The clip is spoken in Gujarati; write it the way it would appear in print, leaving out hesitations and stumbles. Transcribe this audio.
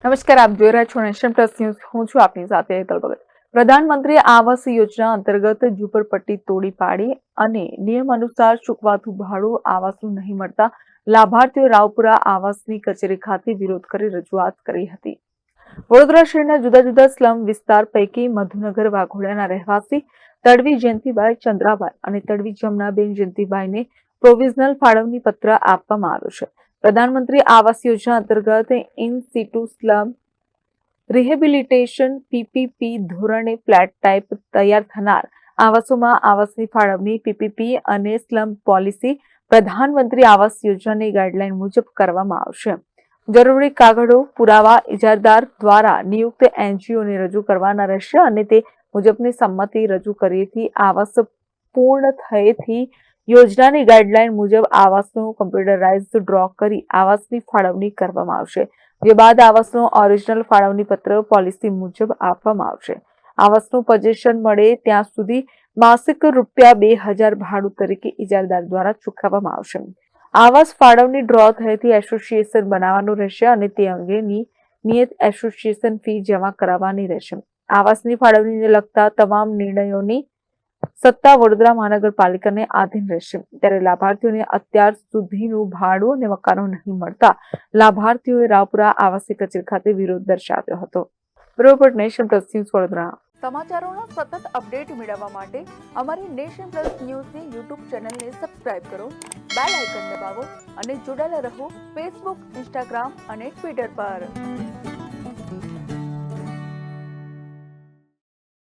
નમસ્કાર, આપ જોઈ રહ્યા છો નેશન પ્લસ ન્યૂઝ. હું છું આપની સાથે હેતલ ભગત. પ્રધાનમંત્રી આવાસ યોજના અંતર્ગત ઝૂંપડપટ્ટી તોડી પાડી અને નિયમ અનુસાર ચૂકવાતું ભાડું આવાસનું નહીં મળતા લાભાર્થીઓ રાવપુરા આવાસની કચેરી ખાતે વિરોધ કરી રજૂઆત કરી હતી. વડોદરા શહેરના જુદા જુદા સ્લમ વિસ્તાર પૈકી મધુનગર વાઘોડિયાના રહેવાસી તડવી જયંતિભાઈ ચંદ્રાભાઈ અને તડવી જમનાબેન જયંતિભાઈને પ્રોવિઝનલ ફાળવણી પત્ર આપવામાં આવ્યો છે. પ્રધાનમંત્રી આવાસ યોજના અંતર્ગત ઇન સિટુ સ્લમ રિહેબિલિટેશન પીપીપી ધોરણે ફ્લેટ ટાઇપ તૈયાર થનાર આવાસોમાં આવાસની ફાળવણી પીપીપી અને સ્લમ પોલિસી પ્રધાનમંત્રી આવાસ યોજનાની ગાઈડલાઈન મુજબ કરવામાં આવશે. જરૂરી કાગળો પુરાવા ઇજારદાર દ્વારા નિયુક્ત એનજીઓને રજૂ કરવાના રહેશે અને તે મુજબની સંમતિ રજૂ કરીએથી આવાસ પૂર્ણ થયેથી યોજનાની ગાઈડલાઈન મુજબ આવાસનો કમ્પ્યુટરાઇઝ્ડ ડ્રો કરી આવાસની ફાળવણી કરવામાં આવશે, જે બાદ આવાસનો ઓરિજિનલ ફાળવણી પત્ર પોલિસી મુજબ આપવામાં આવશે. આવાસનું પોઝેશન મળે ત્યાં સુધી માસિક ₹2000 ભાડું તરીકે ઇજારદાર દ્વારા ચૂકવવામાં આવશે. આવાસ ફાળવણી ડ્રો થયેથી એસોસિએશન બનાવવાનું રહેશે અને તે અંગેની નિયત એસોસિએશન ફી જમા કરાવવાની રહેશે. આવાસની ફાળવણીને લગતા તમામ નિર્ણયોની સત્તા વડોદરા મહાનગરપાલિકાને આધીન રહેશે. ત્યારે લાભાર્થીઓને અત્યાર સુધીનું ભાડું અને મકાનો નહીં મળતા લાભાર્થીઓએ રાવપુરા આવાસી કચેરી ખાતે વિરોધ દર્શાવ્યો હતો. Report nation plus news Vadodara. સમાચારોના સતત અપડેટ મેળવવા માટે અમારી નેશન પ્લસ ન્યૂઝની યુટ્યુબ ચેનલને સબસ્ક્રાઇબ કરો, બેલ આઇકન દબાવો અને જોડાયેલા રહો ફેસબુક, ઇન્સ્ટાગ્રામ અને ટ્વિટર પર.